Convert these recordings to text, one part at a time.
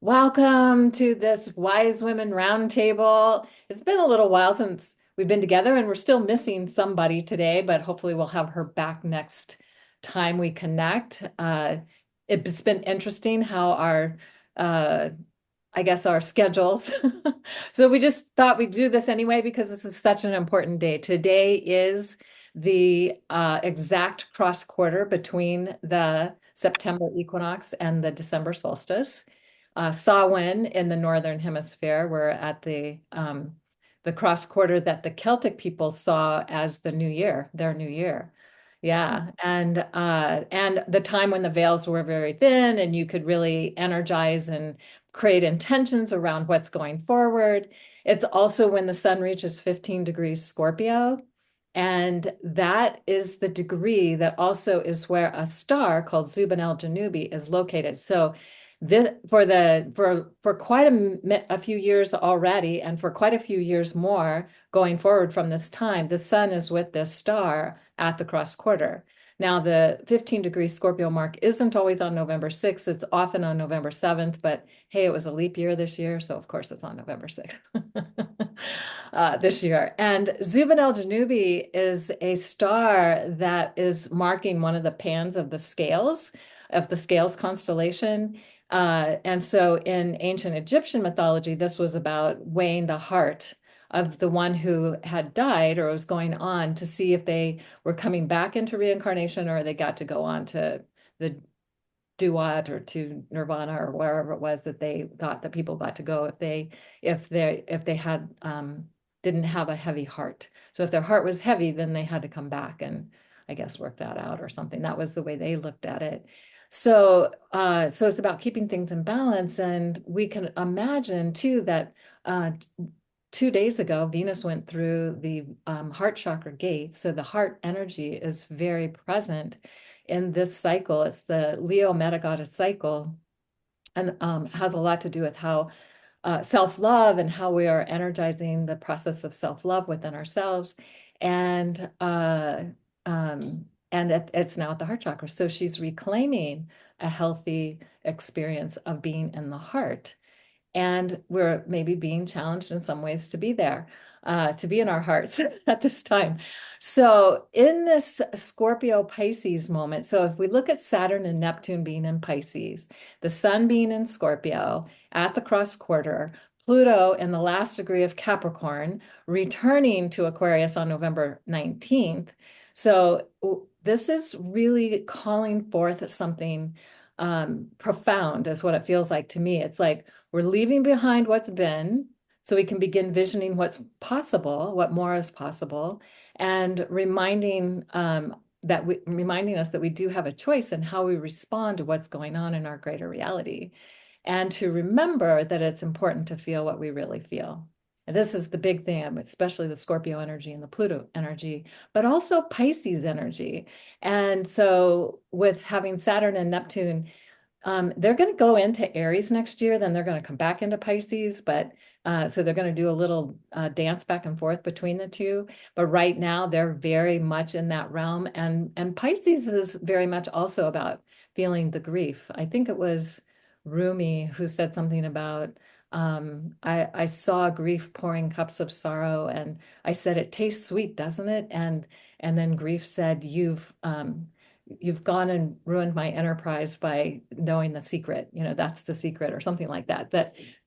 Welcome to this Wise Women Roundtable. It's been a little while since we've been together, and we're still missing somebody today, but hopefully we'll have her back next time we connect. It's been interesting how uh, I guess, our schedules. So we just thought we'd do this anyway because this is such an important day. Today is the exact cross quarter between the September equinox and the December solstice. Samhain in the northern hemisphere. We're at the cross quarter that the Celtic people saw as the new year, their new year. Yeah, and the time when the veils were very thin and you could really energize and create intentions around what's going forward. It's also when the sun reaches 15 degrees Scorpio. And that is the degree that also is where a star called Zubin el-Janubi is located. So this for quite a few years already, and for quite a few years more going forward from this time, the sun is with this star at the cross quarter. Now, the 15-degree Scorpio mark isn't always on November 6th. It's often on November 7th, but hey, it was a leap year this year, so of course it's on November 6th this year. And Zubin el-Janubi is a star that is marking one of the pans of the scales constellation. And so in ancient Egyptian mythology, this was about weighing the heart of the one who had died or was going on to see if they were coming back into reincarnation or they got to go on to the duat or to nirvana or wherever it was that they thought that people got to go if they had didn't have a heavy heart. So if their heart was heavy, then they had to come back and I guess work that out or something. That was the way they looked at it. So it's about keeping things in balance, and we can imagine too that 2 days ago, Venus went through the heart chakra gate. So the heart energy is very present in this cycle. It's the Leo Metagoddess cycle and has a lot to do with how self-love and how we are energizing the process of self-love within ourselves. And it's now at the heart chakra. So she's reclaiming a healthy experience of being in the heart. And we're maybe being challenged in some ways to be there, to be in our hearts at this time. So in this Scorpio Pisces moment, so if we look at Saturn and Neptune being in Pisces, the sun being in Scorpio at the cross quarter, Pluto in the last degree of Capricorn, returning to Aquarius on November 19th. So this is really calling forth something profound, is what it feels like to me. It's like we're leaving behind what's been so we can begin visioning what's possible, what more is possible, and reminding us that we do have a choice in how we respond to what's going on in our greater reality, and to remember that it's important to feel what we really feel. And this is the big thing, especially the Scorpio energy and the Pluto energy, but also Pisces energy. And so with having Saturn and Neptune, they're going to go into Aries next year, then they're going to come back into Pisces, but so they're going to do a little dance back and forth between the two. But right now, they're very much in that realm. And Pisces is very much also about feeling the grief. I think it was Rumi who said something about, I saw grief pouring cups of sorrow, and I said, it tastes sweet, doesn't it? And then grief said, you've gone and ruined my enterprise by knowing the secret. That's the secret, or something like that.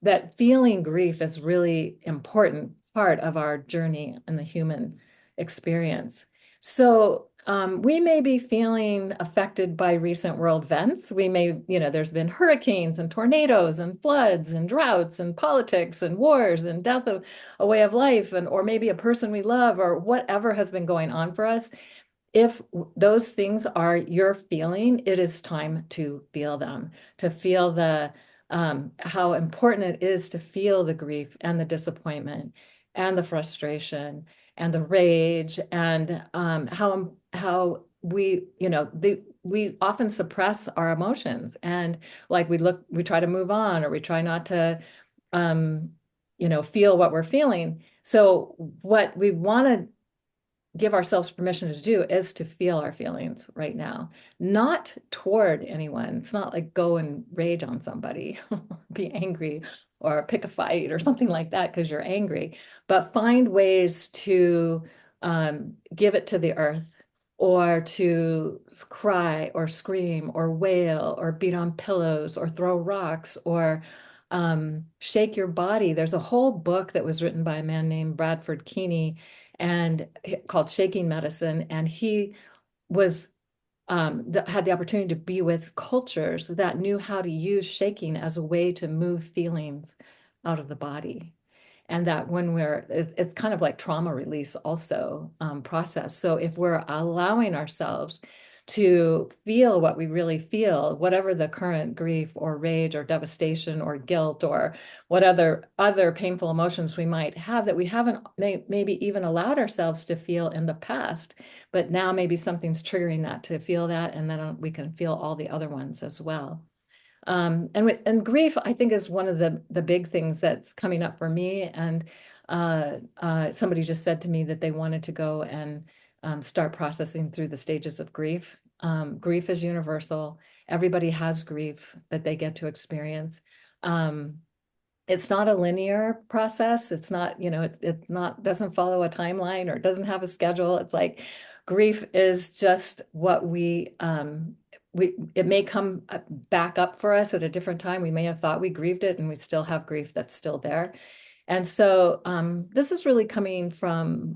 That feeling grief is really important part of our journey in the human experience. So we may be feeling affected by recent world events. There's been hurricanes and tornadoes and floods and droughts and politics and wars and death of a way of life, or maybe a person we love, or whatever has been going on for us. If those things are your feeling, it is time to feel them, to feel how important it is to feel the grief and the disappointment and the frustration and the rage, and how we often suppress our emotions, and like we try to move on, or we try not to feel what we're feeling. So what we want to give ourselves permission to do is to feel our feelings right now, not toward anyone. It's not like go and rage on somebody, be angry or pick a fight or something like that because you're angry, but find ways to give it to the earth, or to cry or scream or wail or beat on pillows or throw rocks or shake your body. There's a whole book that was written by a man named Bradford Keeney and called Shaking Medicine. And he was had the opportunity to be with cultures that knew how to use shaking as a way to move feelings out of the body. And that when it's kind of like trauma release also process. So if we're allowing ourselves to feel what we really feel, whatever the current grief or rage or devastation or guilt or what other painful emotions we might have that we haven't maybe even allowed ourselves to feel in the past, but now maybe something's triggering that to feel that, and then we can feel all the other ones as well. And grief, I think, is one of the big things that's coming up for me. And somebody just said to me that they wanted to go and start processing through the stages of grief. Grief is universal. Everybody has grief that they get to experience. It's not a linear process. It's not, it's not, doesn't follow a timeline or doesn't have a schedule. It's like grief is just what it may come back up for us at a different time. We may have thought we grieved it and we still have grief that's still there. And so this is really coming from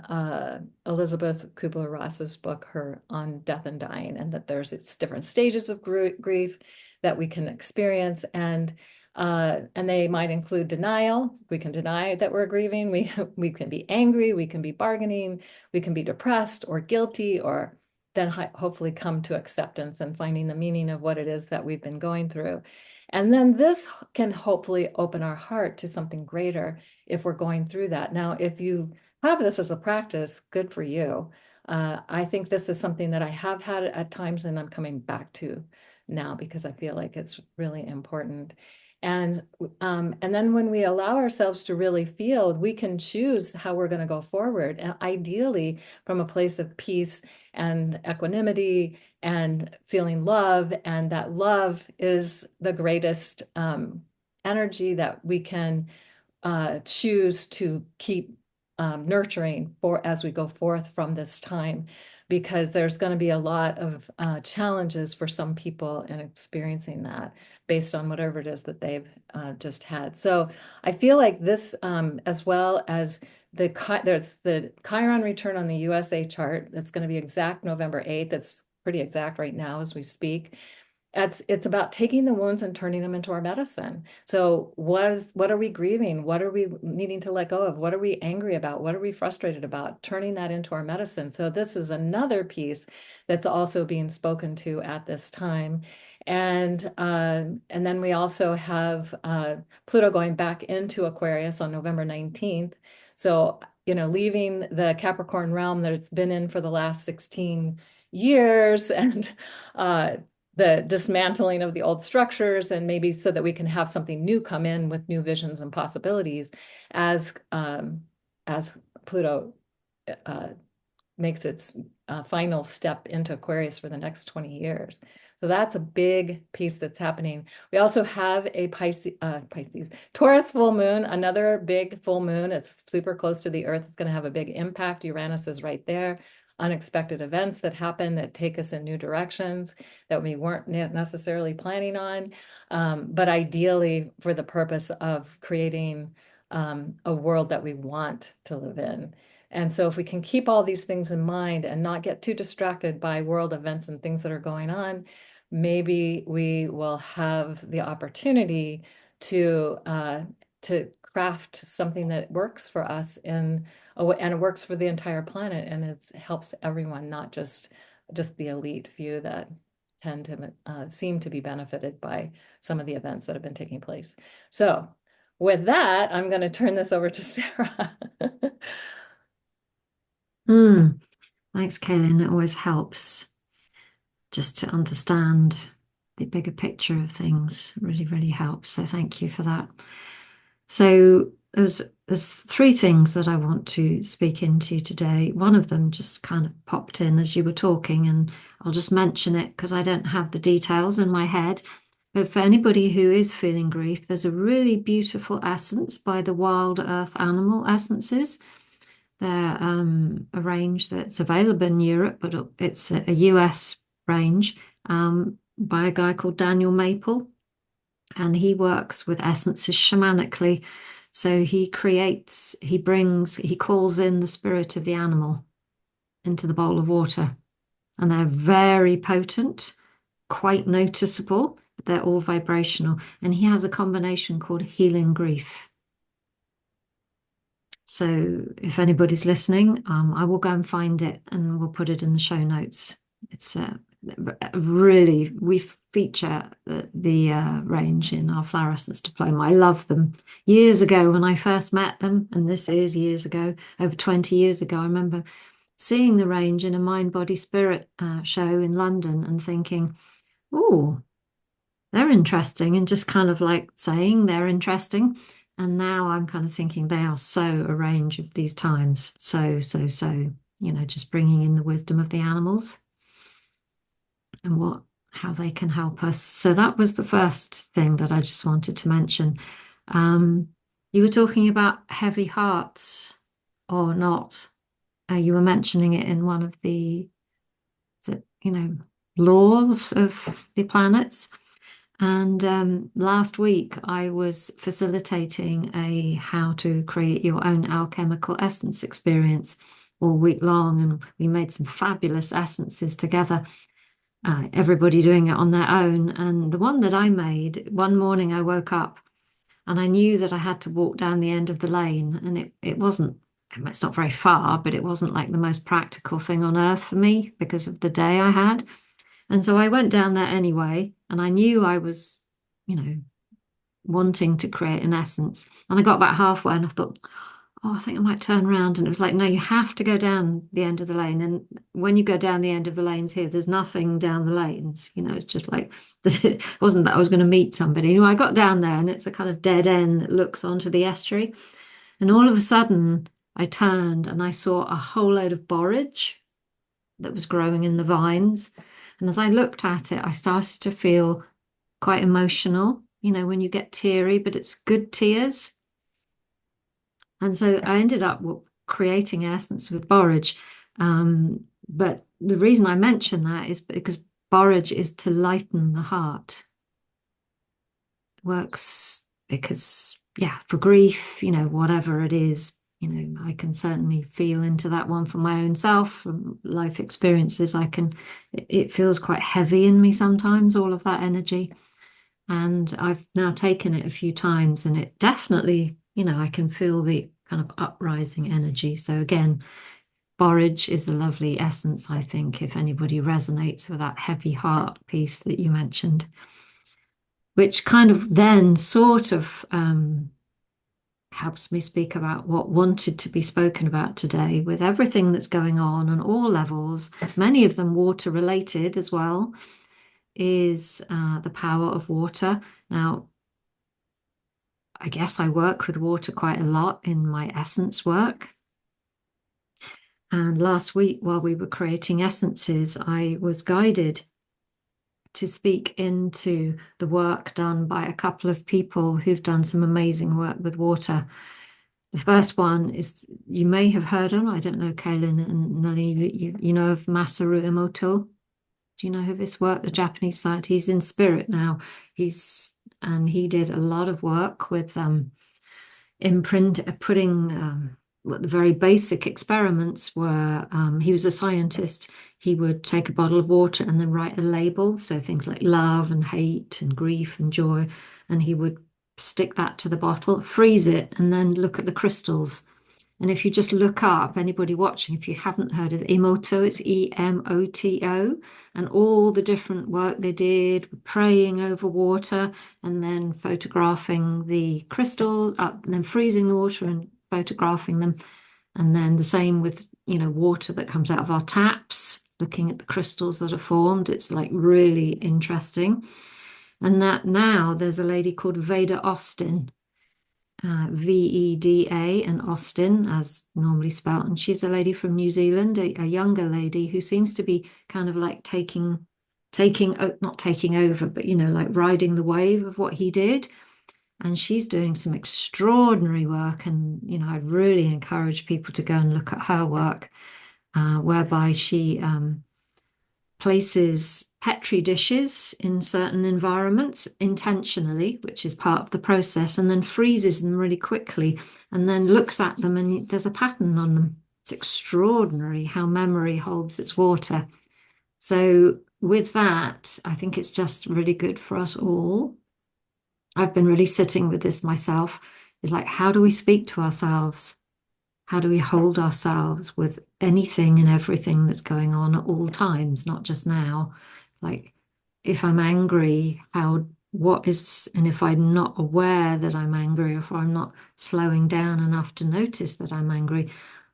Elizabeth Kubler-Ross's book, her On Death and Dying, and that there's different stages of grief that we can experience. And they might include denial. We can deny that we're grieving. We can be angry. We can be bargaining. We can be depressed or guilty, or then hopefully come to acceptance and finding the meaning of what it is that we've been going through. And then this can hopefully open our heart to something greater if we're going through that. Now, if you have this as a practice, good for you. I think this is something that I have had at times and I'm coming back to now because I feel like it's really important. And then when we allow ourselves to really feel, we can choose how we're going to go forward, and ideally from a place of peace and equanimity and feeling love. And that love is the greatest energy that we can choose to keep nurturing for as we go forth from this time, because there's going to be a lot of challenges for some people in experiencing that based on whatever it is that they've just had. So I feel like this, as well as there's the Chiron return on the USA chart, that's going to be exact November 8th. It's pretty exact right now as we speak. It's about taking the wounds and turning them into our medicine. So what are we grieving? What are we needing to let go of? What are we angry about? What are we frustrated about? Turning that into our medicine. So this is another piece that's also being spoken to at this time. And then we also have Pluto going back into Aquarius on November 19th. So, leaving the Capricorn realm that it's been in for the last 16 years, and the dismantling of the old structures, and maybe so that we can have something new come in with new visions and possibilities as Pluto makes its final step into Aquarius for the next 20 years. So that's a big piece that's happening. We also have a Pisces, Taurus full moon, another big full moon. It's super close to the Earth. It's going to have a big impact. Uranus is right there. Unexpected events that happen that take us in new directions that we weren't necessarily planning on, but ideally for the purpose of creating a world that we want to live in. And so if we can keep all these things in mind and not get too distracted by world events and things that are going on, maybe we will have the opportunity to craft something that works for us and it works for the entire planet, and it helps everyone, not just the elite few that tend to seem to be benefited by some of the events that have been taking place. So with that, I'm going to turn this over to Sara. Thanks, Kaylin. It always helps just to understand the bigger picture of things. Really, really helps. So thank you for that. So there's three things that I want to speak into today. One of them just kind of popped in as you were talking, and I'll just mention it because I don't have the details in my head. But for anybody who is feeling grief, there's a really beautiful essence by the Wild Earth Animal Essences. They're a range that's available in Europe, but it's a US range by a guy called Daniel Maple, and he works with essences shamanically. So he calls in the spirit of the animal into the bowl of water, and they're very potent, quite noticeable, but they're all vibrational. And he has a combination called healing grief. So if anybody's listening, I will go and find it and we'll put it in the show notes. It's really, we feature the range in our flower essence diploma. I love them. Years ago when I first met them, and this is years ago, over 20 years ago, I remember seeing the range in a Mind, Body, Spirit show in London and thinking, oh, they're interesting, and just kind of like saying they're interesting. And now I'm kind of thinking they are so a range of these times. So, just bringing in the wisdom of the animals and how they can help us. So that was the first thing that I just wanted to mention. Um, you were talking about heavy hearts or not. You were mentioning it in one of the, is it, laws of the planets. And last week I was facilitating a how to create your own alchemical essence experience all week long, and we made some fabulous essences together. Everybody doing it on their own. And the one that I made, one morning I woke up and I knew that I had to walk down the end of the lane, and it wasn't. It's not very far, but it wasn't like the most practical thing on earth for me because of the day I had. And so I went down there anyway, and I knew I was, you know, wanting to create an essence. And I got about halfway and I thought, oh, I think I might turn around. And it was like, no, you have to go down the end of the lane. And when you go down the end of the lanes here, there's nothing down the lanes. It's just like, it wasn't that I was going to meet somebody. I got down there and it's a kind of dead end that looks onto the estuary. And all of a sudden, I turned and I saw a whole load of borage that was growing in the vines. And as I looked at it, I started to feel quite emotional, when you get teary, but it's good tears. And so I ended up creating essence with borage. But the reason I mention that is because borage is to lighten the heart. Works because, yeah, for grief, whatever it is, I can certainly feel into that one for my own self, from life experiences. It feels quite heavy in me sometimes, all of that energy. And I've now taken it a few times and it definitely, I can feel the kind of uprising energy. So again, borage is a lovely essence, I think, if anybody resonates with that heavy heart piece that you mentioned, which kind of then sort of helps me speak about what wanted to be spoken about today with everything that's going on all levels, many of them water related as well, is the power of water. Now, I guess I work with water quite a lot in my essence work. And last week, while we were creating essences, I was guided to speak into the work done by a couple of people who've done some amazing work with water. The first one is, you may have heard of, I don't know, Kaylin and Nelly, you know of Masaru Emoto? Do you know of his work, the Japanese scientist? He's in spirit now. He did a lot of work with putting what the very basic experiments were. He was a scientist. He would take a bottle of water and then write a label, so things like love and hate and grief and joy, and he would stick that to the bottle, freeze it, and then look at the crystals. And if you just look up, anybody watching, if you haven't heard of Emoto, it's Emoto, and all the different work they did, praying over water and then photographing the crystal up, and then freezing the water and photographing them. And then the same with, water that comes out of our taps, looking at the crystals that are formed. It's like really interesting. And that now there's a lady called Veda Austin Veda, and Austin, as normally spelt. And she's a lady from New Zealand, a younger lady who seems to be kind of like not taking over, but like riding the wave of what he did. And she's doing some extraordinary work. And I'd really encourage people to go and look at her work, whereby she places petri dishes in certain environments intentionally, which is part of the process, and then freezes them really quickly and then looks at them and there's a pattern on them. It's extraordinary how memory holds its water. So, with that, I think it's just really good for us all. I've been really sitting with this myself. Is like, how do we speak to ourselves? How do we hold ourselves with anything and everything that's going on at all times, not just now? Like, if I'm angry, and if I'm not aware that I'm angry, or if I'm not slowing down enough to notice that I'm angry,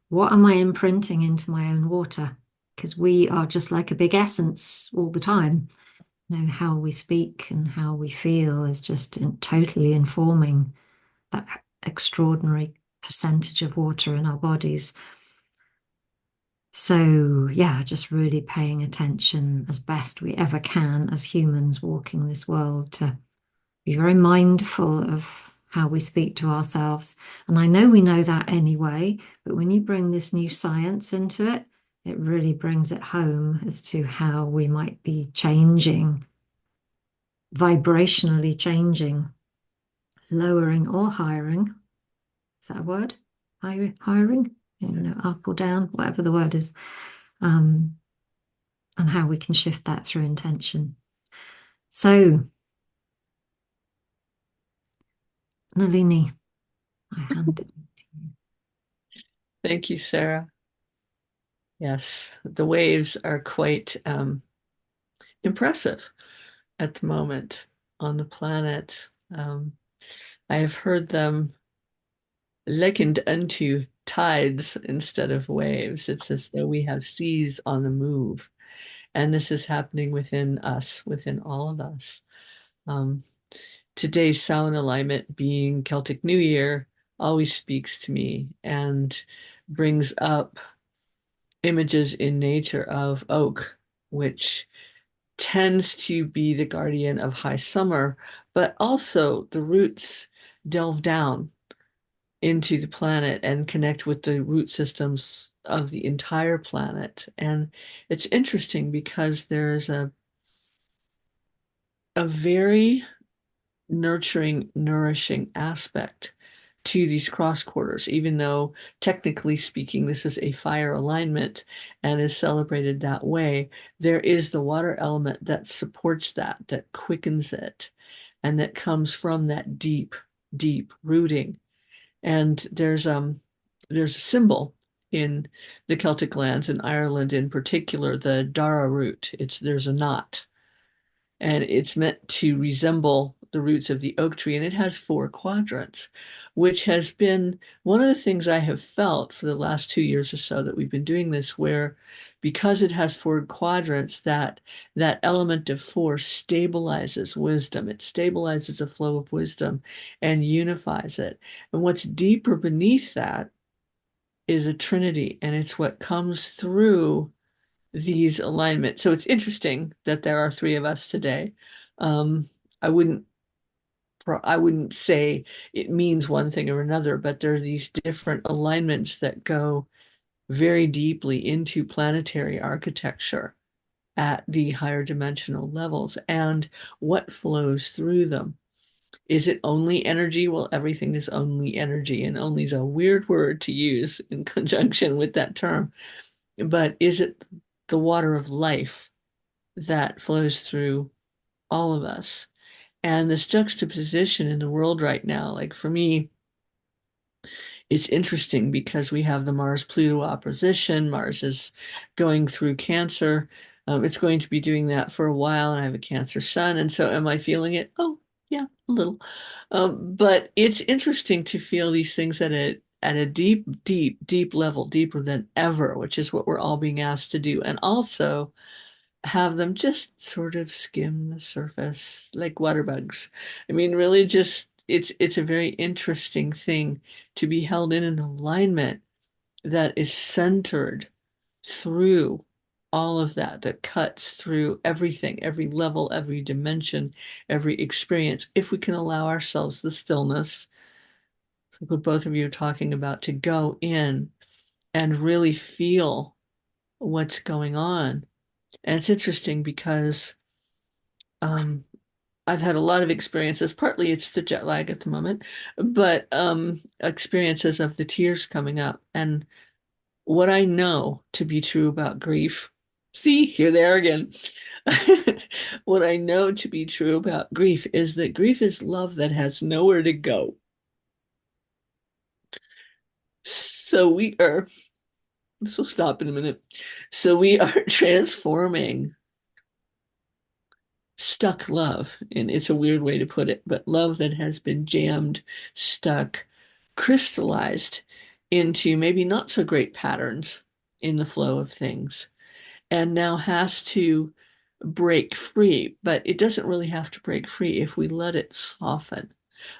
what am I imprinting into my own water? Because we are just like a big essence all the time. How we speak and how we feel is just totally informing that extraordinary percentage of water in our bodies. So, yeah, just really paying attention as best we ever can as humans walking this world to be very mindful of how we speak to ourselves. And I know we know that anyway, but when you bring this new science into it, it really brings it home as to how we might be changing, vibrationally changing, lowering or hiring. Is that a word? Hiring? Up or down, whatever the word is. Um, and how we can shift that through intention. So, Nalini, I hand it to you. Thank you, Sarah. Yes, the waves are quite impressive at the moment on the planet. I have heard them likened unto tides instead of waves. It's as though we have seas on the move. And this is happening within us, within all of us. Um, Today's sound alignment being Celtic New Year always speaks to me and brings up images in nature of oak, which tends to be the guardian of high summer, but also the roots delve down into the planet and connect with the root systems of the entire planet. And it's interesting because there's a very nurturing, nourishing aspect to these cross quarters, even though technically speaking, this is a fire alignment and is celebrated that way. There is the water element that supports that, that quickens it, and that comes from that deep, deep rooting. And there's a symbol in the Celtic lands, in Ireland in particular, the Dara root. There's a knot, and it's meant to resemble the roots of the oak tree, and it has 4 quadrants, which has been one of the things I have felt for the last 2 years or so that we've been doing this, where because it has 4 quadrants, that element of 4 stabilizes wisdom. It stabilizes a flow of wisdom and unifies it. And what's deeper beneath that is a trinity, and it's what comes through these alignments. So it's interesting that there are 3 of us today. Um, I wouldn't I wouldn't say it means one thing or another, but there are these different alignments that go very deeply into planetary architecture at the higher dimensional levels and what flows through them. Is it only energy? Well, everything is only energy, and only is a weird word to use in conjunction with that term. But is it the water of life that flows through all of us? And this juxtaposition in the world right now, like for me, it's interesting because we have the Mars Pluto opposition. Mars is going through Cancer. It's going to be doing that for a while, and I have a Cancer sun. And so, am I feeling it? Oh, yeah, a little. But it's interesting to feel these things at a deep, deep, deep level, deeper than ever, which is what we're all being asked to do. And also have them just sort of skim the surface like water bugs. I mean, really just it's a very interesting thing to be held in an alignment that is centered through all of that, that cuts through everything, every level, every dimension, every experience, if we can allow ourselves the stillness, like what both of you are talking about, to go in and really feel what's going on. And it's interesting because um, I've had a lot of experiences. Partly it's the jet lag at the moment, but experiences of the tears coming up. And what I know to be true about grief, see, here they are again. What I know to be true about grief is that grief is love that has nowhere to go. So we are, this will stop in a minute. So we are transforming stuck love, and it's a weird way to put it, but love that has been jammed, stuck, crystallized into maybe not so great patterns in the flow of things, and now has to break free. But it doesn't really have to break free if we let it soften,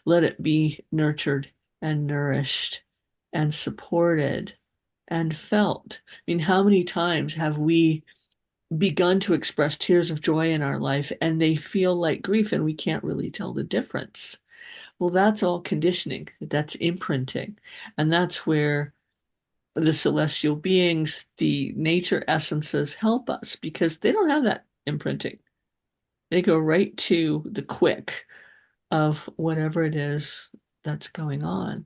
let it be nurtured and nourished and supported and felt. I mean, how many times have we begun to express tears of joy in our life and they feel like grief and we can't really tell the difference? Well, that's all conditioning, that's imprinting. And that's where the celestial beings, the nature essences help us because they don't have that imprinting. They go right to the quick of whatever it is that's going on.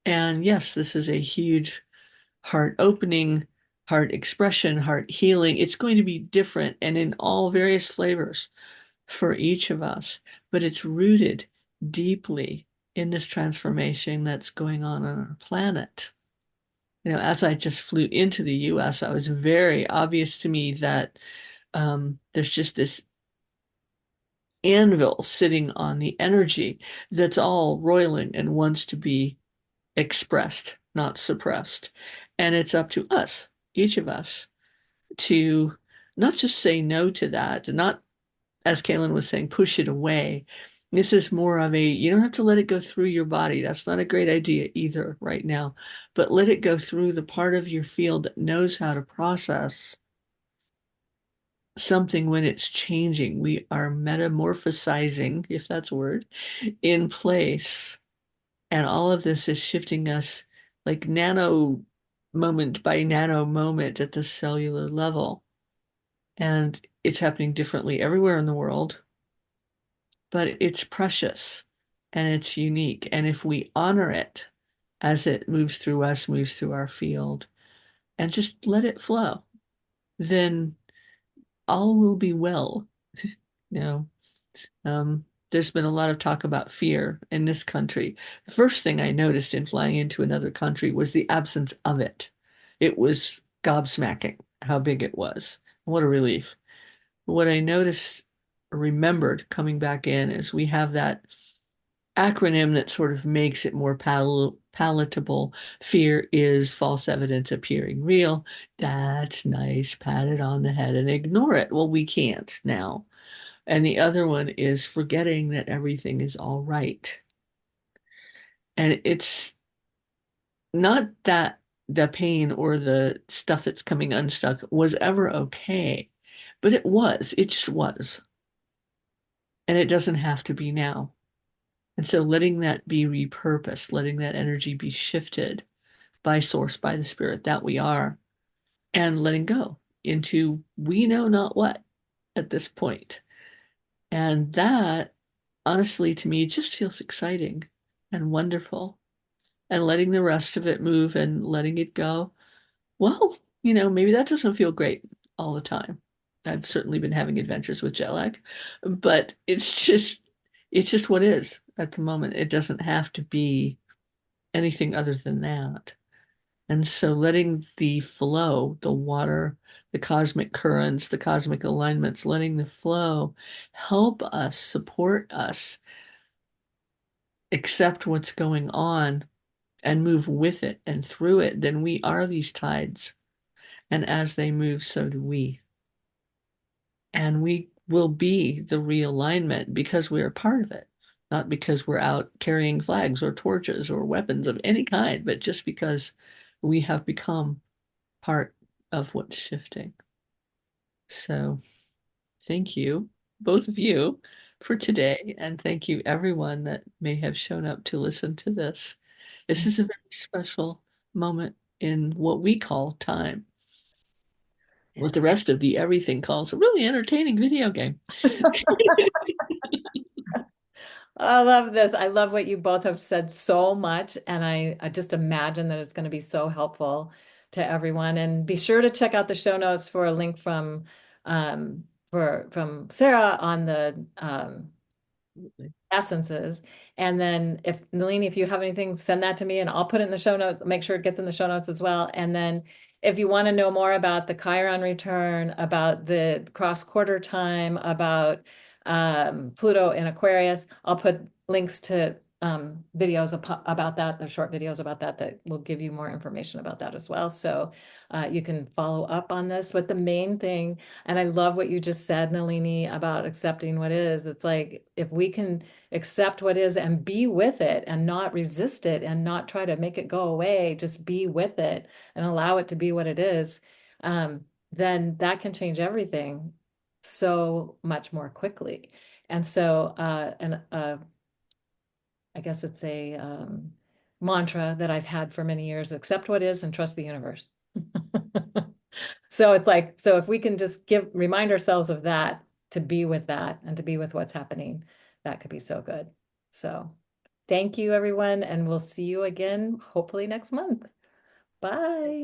And yes, this is a huge heart opening, heart expression, heart healing. It's going to be different and in all various flavors for each of us, but it's rooted deeply in this transformation that's going on our planet. As I just flew into the US, it was very obvious to me that there's just this anvil sitting on the energy that's all roiling and wants to be expressed, not suppressed. And it's up to us, each of us, to not just say no to that, not, as Kaylin was saying, push it away. This is more of a, you don't have to let it go through your body. That's not a great idea either right now, but let it go through the part of your field that knows how to process something when it's changing. We are metamorphosizing, if that's a word, in place. And all of this is shifting us like nano moment by nano moment at the cellular level. And it's happening differently everywhere in the world, but it's precious and it's unique. And if we honor it as it moves through us, moves through our field, and just let it flow, then all will be well. You know, there's been a lot of talk about fear in this country. The first thing I noticed in flying into another country was the absence of it. It was gobsmacking how big it was. What a relief. What I noticed, remembered coming back in, is we have that acronym that sort of makes it more palatable. Fear is false evidence appearing real. That's nice. Pat it on the head and ignore it. Well, we can't now. And the other one is forgetting that everything is all right. And it's not that the pain or the stuff that's coming unstuck was ever okay, but it was. It just was. And it doesn't have to be now. And so letting that be repurposed, letting that energy be shifted by source, by the spirit that we are, and letting go into we know not what at this point. And that, honestly, to me, just feels exciting and wonderful. And letting the rest of it move and letting it go, well, maybe that doesn't feel great all the time. I've certainly been having adventures with jet lag, but it's just what is at the moment. It doesn't have to be anything other than that. And so letting the flow, the water, the cosmic currents, the cosmic alignments, letting the flow help us, support us, accept what's going on and move with it and through it, then we are these tides. And as they move, so do we. And we will be the realignment because we are part of it. not because we're out carrying flags or torches or weapons of any kind, but just because we have become part of what's shifting. So thank you, both of you, for today. And thank you, everyone that may have shown up to listen to this. This is a very special moment in what we call time, what the rest of the everything calls a really entertaining video game. I love this. I love what you both have said so much. And I just imagine that it's going to be so helpful to everyone. And be sure to check out the show notes for a link um, from Sara on the essences. And then if Nalini, if you have anything, send that to me and I'll put it in the show notes, make sure it gets in the show notes as well. And then if you want to know more about the Chiron return, about the cross quarter time, about Pluto in Aquarius, I'll put links to videos about that, the short videos about that, that will give you more information about that as well. So you can follow up on this. But the main thing, and I love what you just said, Nalini, about accepting what is. It's like if we can accept what is and be with it and not resist it and not try to make it go away, just be with it and allow it to be what it is, then that can change everything so much more quickly. And so, I guess it's a mantra that I've had for many years, accept what is and trust the universe. So it's like, so if we can just remind ourselves of that, to be with that and to be with what's happening, that could be so good. So thank you, everyone. And we'll see you again, hopefully next month. Bye.